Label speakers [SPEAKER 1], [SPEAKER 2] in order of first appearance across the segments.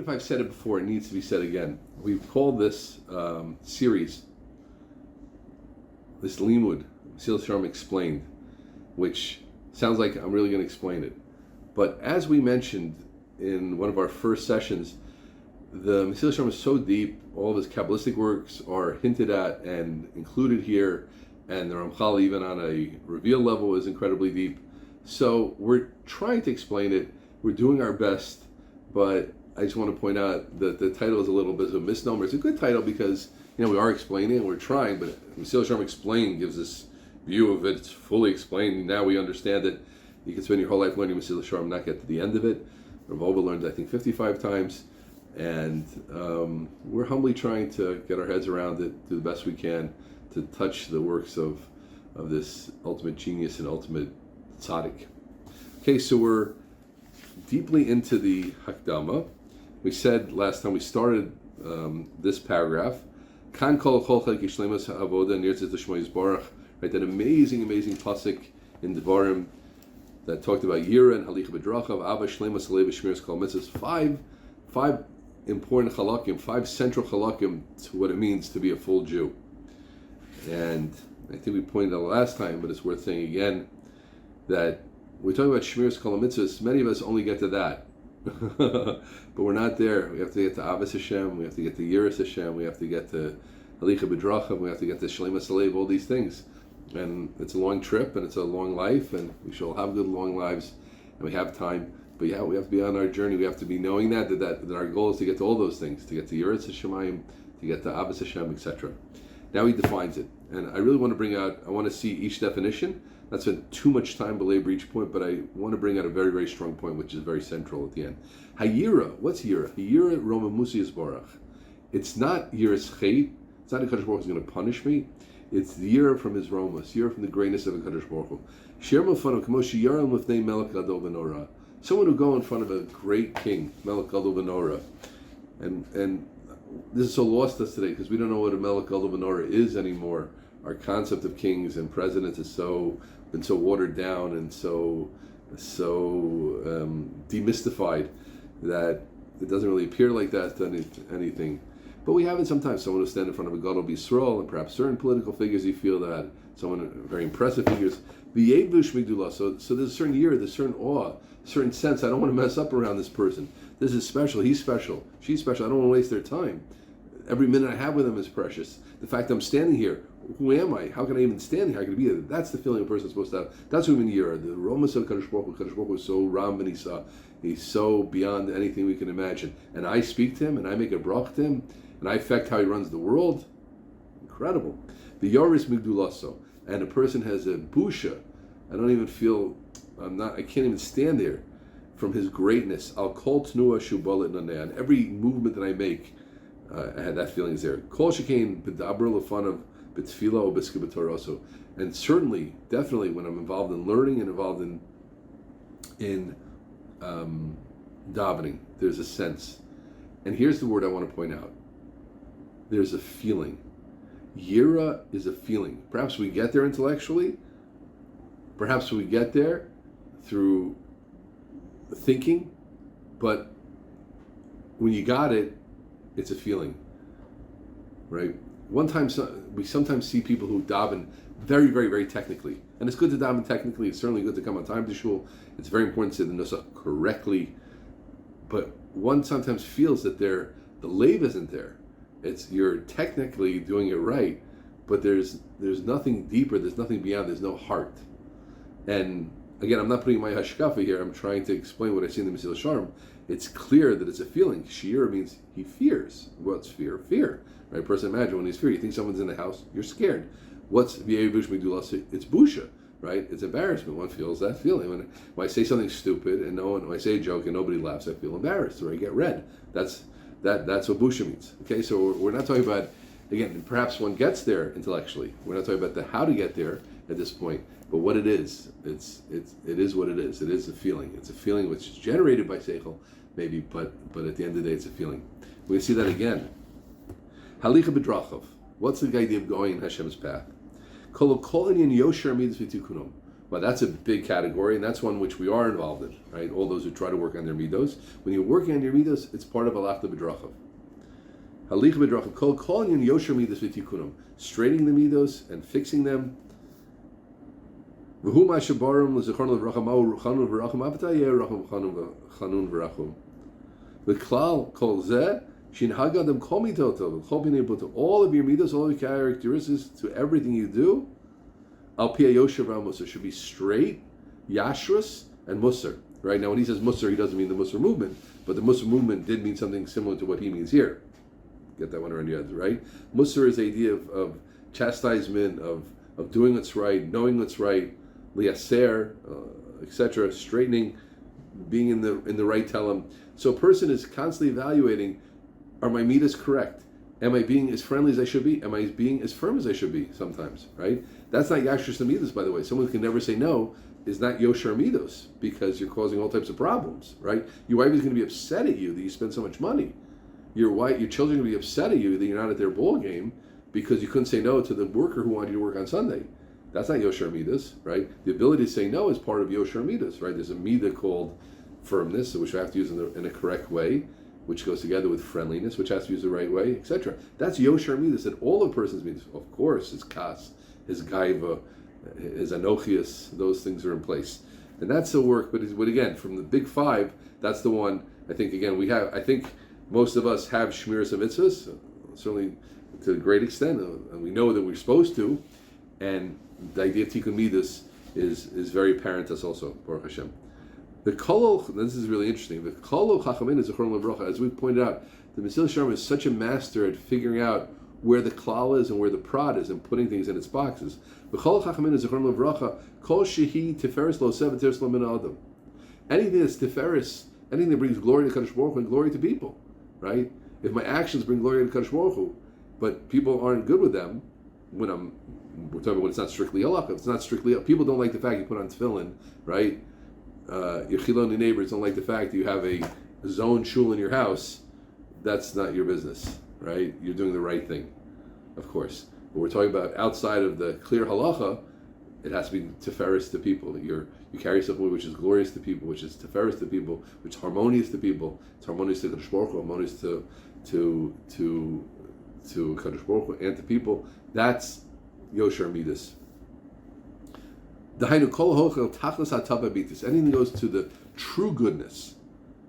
[SPEAKER 1] if I've said it before, it needs to be said again. We've called this series, this limud, Mesilas Yesharim Explained, which sounds like I'm really going to explain it. But as we mentioned in one of our first sessions, the Mesilas Yesharim is so deep, all of his Kabbalistic works are hinted at and included here, and the Ramchal, even on a reveal level, is incredibly deep. So we're trying to explain it, we're doing our best, but I just want to point out that the title is a little bit of a misnomer. It's a good title because, we are explaining and we're trying, but Mesilas Yesharim Explained gives this view of it. It's fully explained. Now we understand that you can spend your whole life learning Mesilas Yesharim and not get to the end of it. Rav Oba learned, I think, 55 times. And we're humbly trying to get our heads around it, do the best we can to touch the works of this ultimate genius and ultimate tzaddik. Okay, so we're deeply into the Hakdama. We said last time we started this paragraph, Kan kol chol chelek yishlemus ha'avoda nirtzis l'shmo yisbarach, right? That amazing pasuk in Devarim that talked about Yira and Halicha B'drachav, Ava Shlemus Alev Shmiras Kol Mitzvahs. Five important halakim, 5 central halakim to what it means to be a full Jew. And I think we pointed out last time, but it's worth saying again, that we're talking about Shmiras Kol Mitzvahs. Many of us only get to that. But we're not there. We have to get to Avos Hashem, we have to get to Yiras Hashem, we have to get to Halicha B'drachav, we have to get to Shlemus Alev, all these things. And it's a long trip, and it's a long life, and we shall have good long lives, and we have time. But yeah, we have to be on our journey. We have to be knowing that our goal is to get to all those things, to get to Yerushalaim, to get to Avos Hashem, etc. Now he defines it, and I really want to bring out. I want to see each definition. Not spend too much time belabor each point, but I want to bring out a very, very strong point, which is very central at the end. Hayira, what's Yira? Hayira Roma Musi Yisbarach. It's not Yiras Chet. It's not a Kadosh Baruch Hu is going to punish me. It's the year from his Romas, year from the greatness of a Kadosh Baruch Hu. Someone who go in front of a great king, Melech Gadol V'Norah, and this is so lost us today because we don't know what a Melech Gadol V'Norah is anymore. Our concept of kings and presidents is been so watered down and so demystified that it doesn't really appear like that to anything. But we have it sometimes. Someone who stands in front of a Gadol B'Yisrael, and perhaps certain political figures you feel that. Someone very impressive figures. So there's a certain year, there's a certain awe, a certain sense. I don't want to mess up around this person. This is special. He's special. She's special. I don't want to waste their time. Every minute I have with them is precious. The fact I'm standing here, who am I? How can I even stand here? How can I be here? That's the feeling a person's supposed to have. That's what we mean here. The Romas of Kadosh Baruch Hu is so Ram and Isa. He's so beyond anything we can imagine. And I speak to him, and I make a brach to him, and I affect how he runs the world. Incredible. The Yoris Migdulaso. And a person has a busha. I don't even feel, I can't even stand there from his greatness. I'll call Tnua Shubalit Naneh. Every movement that I make, I had that feeling there. Kol Shekain B'daber L'fanav B'tfila O B'skibetoroso. And certainly, definitely, when I'm involved in learning and involved in davening, there's a sense. And here's the word I want to point out. There's a feeling. Yira is a feeling. Perhaps we get there intellectually. Perhaps we get there through thinking. But when you got it, it's a feeling. Right? We sometimes see people who daven very, very, very technically. And it's good to daven technically. It's certainly good to come on time to shul. It's very important to say the nusach correctly. But one sometimes feels that the lave isn't there. You're technically doing it right, but there's nothing deeper, there's nothing beyond, there's no heart. And again, I'm not putting my hashkafa here, I'm trying to explain what I see in the Mesilas Yesharim. It's clear that it's a feeling. Shir means he fears. What's fear? Fear. Right? Person, imagine when he's fear, you think someone's in the house, you're scared. What's v'yevush migdulas? It's busha, right? It's embarrassment. One feels that feeling. When I say something stupid and when I say a joke and nobody laughs, I feel embarrassed or I get red. That's what busha means. Okay, so we're not talking about, again, perhaps one gets there intellectually. We're not talking about the how to get there at this point, but what it is. It is what it is. It is a feeling. It's a feeling which is generated by seichel, maybe, but at the end of the day, it's a feeling. We're going to see that again. Halicha b'drachav. What's the idea of going in Hashem's path? But that's a big category, and that's one which we are involved in, right? All those who try to work on their midos. When you're working on your midos, it's part of alachta b'drachav. Halich b'drachav kol inyan yosher midos v'tikunam, straightening the midos and fixing them. V'hu ma'ashabarim l'zechorn l'v'racham ma'u chanun v'racham avatay racham chanun v'rachum. V'klal kol zeh shinhag adam kol mitoto v'chol b'nei buto, all of your midos, all of your characteristics, to everything you do. Al Pia Yosher Musar should be straight, Yashrus, and Musar. Right now, when he says Musar, he doesn't mean the Musar movement, but the Musar movement did mean something similar to what he means here. Get that one around your head, right? Musar is the idea of chastisement, of doing what's right, knowing what's right, liaser, etc., straightening, being in the right telem. So a person is constantly evaluating: are my midas correct? Am I being as friendly as I should be? Am I being as firm as I should be sometimes, right? That's not Yashrus Midos, by the way. Someone who can never say no is not Yosher Midos, because you're causing all types of problems, right? Your wife is going to be upset at you that you spend so much money. Your children are going to be upset at you that you're not at their ball game because you couldn't say no to the worker who wanted you to work on Sunday. That's not Yosher Midos, right? The ability to say no is part of Yosher Midos, right? There's a midah called firmness, which I have to use in a correct way, which goes together with friendliness, which has to be used the right way, etc. That's Yosher Midas, and all a person's Midas. Of course, his Kas, his Gaiva, his Anochias, those things are in place. And that's the work, but again, from the big five, that's the one, I think, again, I think most of us have Shmiras and Mitzvahs, certainly to a great extent, and we know that we're supposed to, and the idea of Tikkun Midas is very apparent to us also, Baruch Hashem. The kolol, this is really interesting. The kolol chachamin is a chorn levrocha. As we pointed out, the Mesilas Yesharim is such a master at figuring out where the klal is and where the prod is and putting things in its boxes. The kolol chachamin is a chorn levrocha. Kol shehi tiferes lo sev teres lo min adam. Anything that's tiferes, anything that brings glory to Kadosh Baruch Hu and glory to people, right? If my actions bring glory to Kadosh Baruch Hu, but people aren't good with them, we're talking about when it's not strictly halakha. It's not strictly. People don't like the fact you put on tefillin, right? Your Chiloni neighbors don't like the fact that you have a zone shul in your house. That's not your business, right? You're doing the right thing, of course. But we're talking about outside of the clear halacha, it has to be teferis to people. You carry something which is glorious to people, which is teferis to people, which is harmonious to people. It's harmonious to Kadosh Baruch Hu, harmonious to Kadosh Baruch Hu and to people. That's Yosher Midas. Anything goes to the true goodness.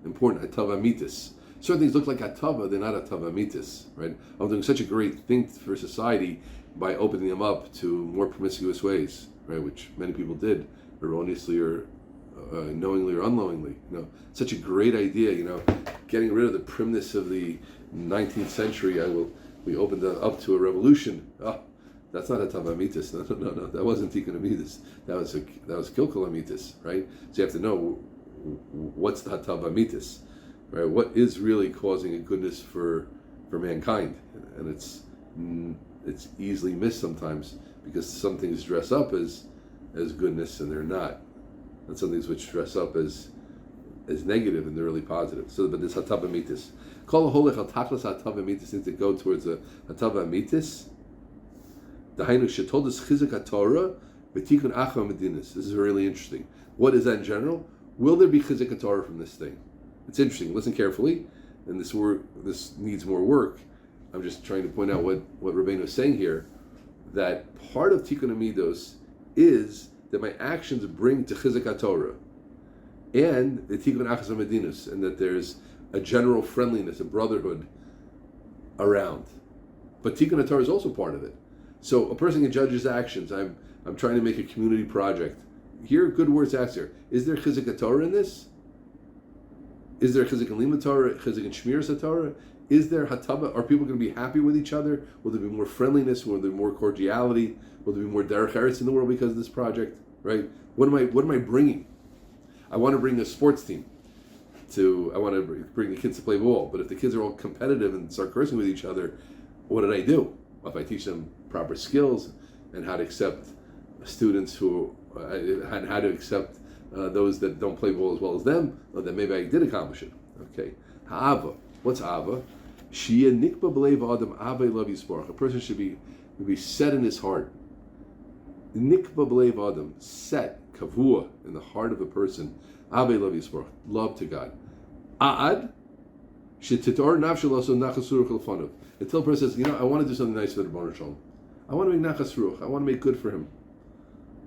[SPEAKER 1] Important, hatava mitis. Certain things look like hatava, they're not hatava mitis, right? I'm doing such a great thing for society by opening them up to more promiscuous ways, right? Which many people did, erroneously or knowingly or unknowingly. Such a great idea. Getting rid of the primness of the 19th century. We opened up to a revolution. That's not a tavamitis. No. That wasn't tikkun amitis. That was kilkul amitis, right? So you have to know what's the tavamitis, right? What is really causing a goodness for mankind, and it's easily missed sometimes because some things dress up as goodness and they're not, and some things which dress up as negative and they're really positive. So, but this hatavamitis, kol holech al tachlis hatavamitis needs to go towards a hatavamitis. This is really interesting. What is that in general? Will there be chizik Torah from this thing? It's interesting. Listen carefully, and this needs more work. I'm just trying to point out what Rabbeinu is saying here, that part of Tikkun Amidos is that my actions bring to chizik Torah, and the Tikkun Achas Medinus, and that there's a general friendliness, a brotherhood around. But Tikkun Torah is also part of it. So a person can judge his actions. I'm trying to make a community project. Here are good words asked here. Is there chizik Torah in this? Is there chizik and lima Torah, chizik and shmiras Torah? Is there hatava? Are people going to be happy with each other? Will there be more friendliness? Will there be more cordiality? Will there be more derech eretz in the world because of this project? Right? What am I bringing? I want to bring a sports team. I want to bring the kids to play ball. But if the kids are all competitive and start cursing with each other, what did I do? If I teach them proper skills and how to accept students and how to accept those that don't play ball as well as them, then maybe I did accomplish it. Okay. Ha'ava. What's Ava? Shia nikba b'leiv adam ava love yisparach. A person should be set in his heart. Nikba b'leiv adam, set, kavua in the heart of a person, Abe love Yisborach, love to God. A'ad, shetitor nafshel also nachas ruach l'fanav. Until a person says, I want to do something nice for the Rebbeinu Shalom. I want to make nachas ruach. I want to make good for him.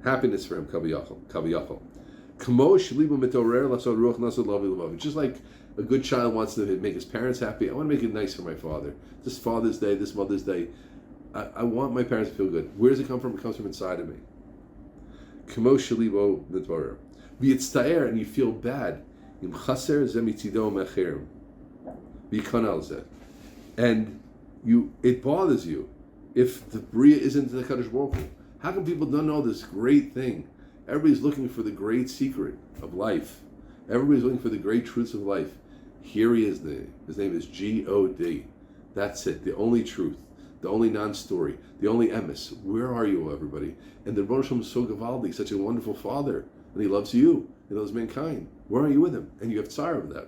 [SPEAKER 1] Happiness for him, kaviyachol. Just like a good child wants to make his parents happy, I want to make it nice for my father. This Father's Day, this Mother's Day, I want my parents to feel good. Where does it come from? It comes from inside of me. And you feel bad. And it bothers you if the Bria isn't the Kadosh Baruch Hu. How come people don't know this great thing? Everybody's looking for the great secret of life. Everybody's looking for the great truths of life. Here he is. His name is G-O-D. That's it. The only truth. The only non-story. The only emes. Where are you, everybody? And the Rebbeinu Shalom is so gavaldi, such a wonderful father. And he loves you. He loves mankind. Where are you with him? And you have tsar of that.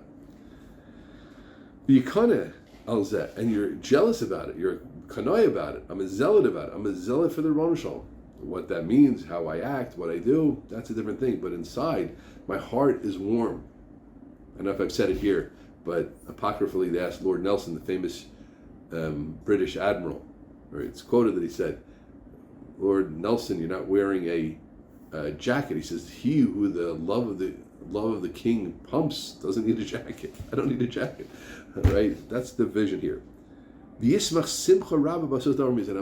[SPEAKER 1] V'yikane al-zeh. And you're jealous about it. You're kanoi about it. I'm a zealot about it. I'm a zealot for the Rebbeinu Shalom. What that means, how I act, what I do, that's a different thing. But inside, my heart is warm. I don't know if I've said it here, but apocryphally they asked Lord Nelson, the famous British admiral, or it's quoted that he said, Lord Nelson, you're not wearing a jacket. He says, he who the love of the king pumps doesn't need a jacket. I don't need a jacket. Right? That's the vision here. And I'm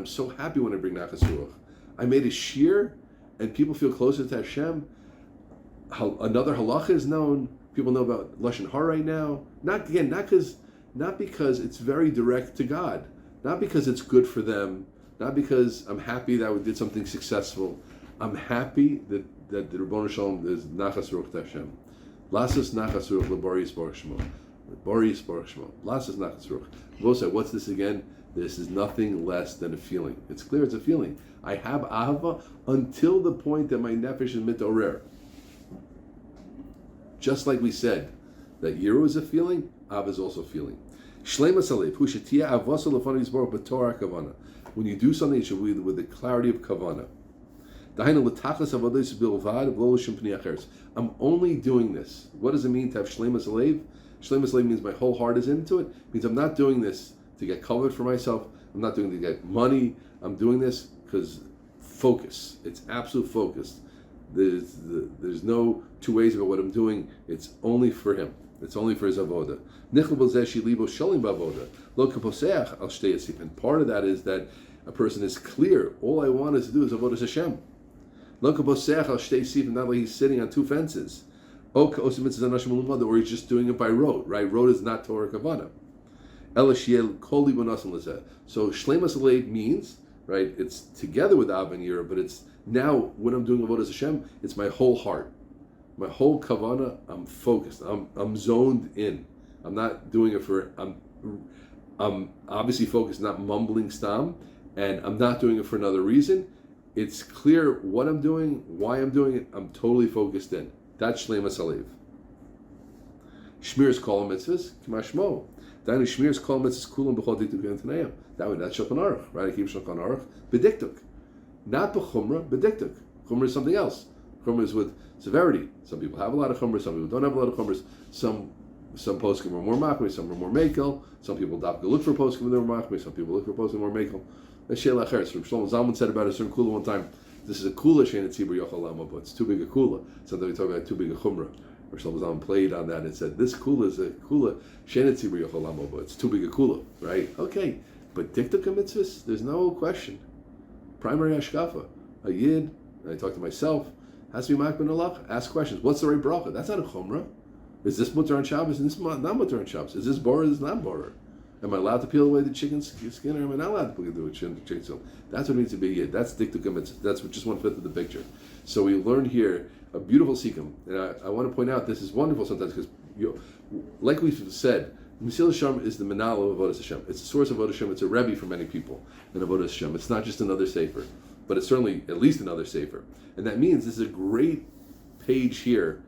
[SPEAKER 1] so happy when I bring Nachas Ruach. I made a shir, and people feel closer to Hashem. Another halacha is known. People know about Lashon Hara right now. Not because it's very direct to God. Not because it's good for them. Not because I'm happy that we did something successful. I'm happy that the Rebbeinu Shalom is Nachas Ruach to Hashem. Lasas Nachas Ruach LeBari Yisborach Shmo. LeBari Yisborach Shmo. Lasas Nachas Ruach. What's this again? This is nothing less than a feeling. It's clear it's a feeling. I have ahava until the point that my nefesh is mitorer. Just like we said, that Yeru is a feeling, Av is also a feeling. When you do something, it should be with the clarity of kavana. I'm only doing this. What does it mean to have shleimas alev? Shleimas alev means my whole heart is into it. It means I'm not doing this to get covered for myself. I'm not doing it to get money. I'm doing this because focus. It's absolute focus. There's no two ways about what I'm doing. It's only for him. It's only for his avoda. And part of that is that a person is clear. All I want is to do is avodas Hashem. Not like he's sitting on two fences. Or he's just doing it by rote. Right? Rote is not Torah Kavana. So Shleimas Alev means, right, it's together with Av and Yira, but it's now when I'm doing Avodas Hashem, it's my whole heart. My whole Kavana, I'm focused. I'm zoned in. I'm not doing it for, I'm obviously focused, not mumbling stam, and I'm not doing it for another reason. It's clear what I'm doing, why I'm doing it. I'm totally focused in. That's Shleimas Alev. Shmir's kol mitzvahs, k'mashmo. That's Shulchan Aruch, right? I keep Shulchan Aruch bediktuk, not b'chumra, bediktuk. Chumra is something else. Chumra is with severity. Some people have a lot of chumra, some people don't have a lot of chumras. Some poskim are more machmir, some are more mekel. Some people look for poskim that are more machmir, some people look for poskim more mekel. Shlomo Zalman said about a certain kula one time, this is a kula shein tzibur yochal lama, but it's too big a kula. Sometimes we talk about too big a chumra. Or Shlomo Zalman played on that and said, this kula is a kula shein tzibur yochal lama, but it's too big a kula, right? Okay, but diktuk mitzvahs, there's no question. Primary hashkafa, a yid, and I talk to myself, has to be makban alach, ask questions. What's the right bracha? That's not a chumrah. Is this mutter on Shabbos? Is this not mutter on Shabbos? Is this borer? Is this not borer? Am I allowed to peel away the chicken skin, or am I not allowed to do a chicken skin? That's what it means to be a yid. That's diktuk mitzvah. That's just 1/5 of the picture. So we learn here a beautiful sikkim, and I want to point out this is wonderful sometimes because, like we've said, Mesilas Yesharim is the manal of Avodas Hashem. It's a source of Avodas Hashem. It's a rebbe for many people in Avodas Hashem. It's not just another sefer, but it's certainly at least another sefer. And that means this is a great page here.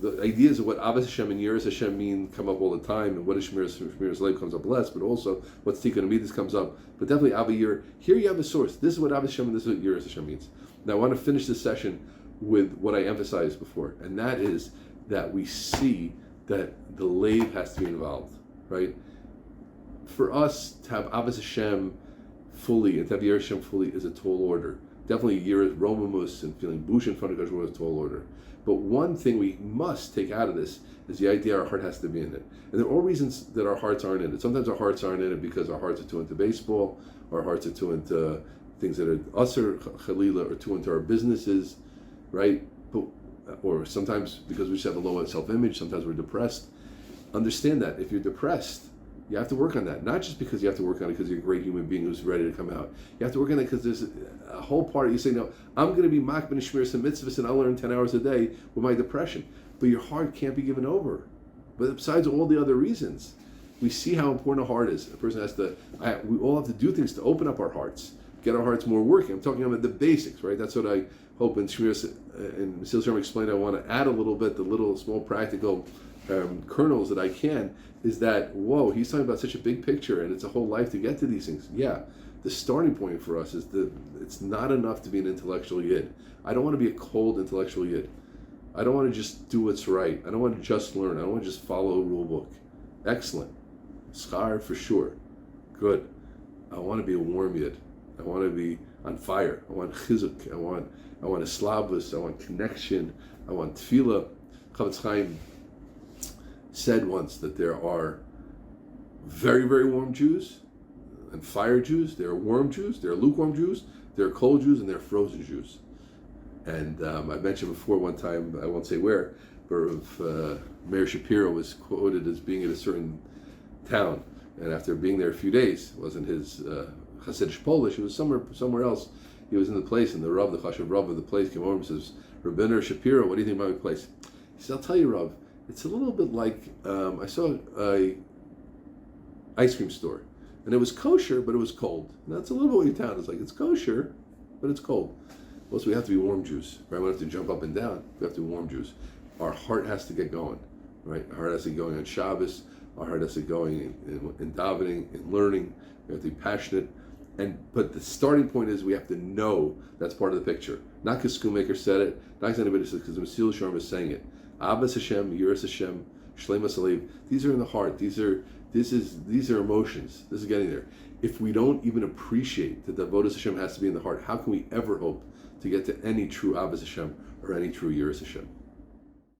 [SPEAKER 1] The ideas of what Avos Hashem and Yerush Hashem mean come up all the time, and what is Shmir's Leib comes up less, but also what's Tikkun Amidas comes up. But definitely Avos Yer. Here you have a source. This is what Avos Hashem and this is what Yerush Hashem means. Now I want to finish this session with what I emphasized before, and that is that we see that the lave has to be involved, right? For us to have Abbas Hashem fully and to have Yerushalaim fully is a tall order. Definitely Romamus and feeling bush in front of God is a tall order. But one thing we must take out of this is the idea our heart has to be in it. And there are all reasons that our hearts aren't in it. Sometimes our hearts aren't in it because our hearts are too into baseball, our hearts are too into things that are usher, chalila, or too into our businesses, right? But, or sometimes because we just have a low self-image, sometimes we're depressed. Understand that if you're depressed, you have to work on that. Not just because you have to work on it because you're a great human being who's ready to come out. You have to work on it because there's a whole part of you saying, no, I'm going to be makban and shmir some mitzvahs and I'll learn 10 hours a day with my depression. But your heart can't be given over. But besides all the other reasons, we see how important a heart is. A person has to, we all have to do things to open up our hearts, get our hearts more working. I'm talking about the basics, right? That's what I hope in Shmiras and Mesilas Yesharim explained. I want to add a little bit, the little small practical kernels that I can, is that, whoa, he's talking about such a big picture and it's a whole life to get to these things. Yeah, the starting point for us is that it's not enough to be an intellectual yid. I don't want to be a cold intellectual yid. I don't want to just do what's right. I don't want to just learn. I don't want to just follow a rule book. Excellent. Schar for sure. Good. I want to be a warm yid. I want to be on fire. I want chizuk. I want a slavus. I want connection. I want tefillah. Chavetz Chaim said once that there are very, very warm Jews and fire Jews. There are warm Jews, there are lukewarm Jews, there are cold Jews, and there are frozen Jews. And I mentioned before one time, I won't say where, but Mayor Shapiro was quoted as being in a certain town, and after being there a few days, it wasn't his Hasidic Polish, it was somewhere else. He was in the place, and the Rav, the Chashav Rav of the place, came over and says, Rabbeinu Shapiro, what do you think about my place? He said, I'll tell you, Rav, it's a little bit like, I saw a ice cream store, and it was kosher, but it was cold. And that's a little bit what your town is like. It's kosher, but it's cold. Well, so we have to be warm Jews, right? We don't have to jump up and down. We have to be warm Jews. Our heart has to get going, right? Our heart has to get going on Shabbos. Our heart has to get going in davening, in learning. We have to be passionate. But the starting point is we have to know that's part of the picture. Not because Schoonmaker said it, not because anybody said it, because Mesilas Yesharim is saying it. Abbas Hashem, Yiras Hashem, Shleimas Alev. These are in the heart. These are emotions. This is getting there. If we don't even appreciate that the Avodas Hashem has to be in the heart, how can we ever hope to get to any true Abbas Hashem or any true Yiras Hashem?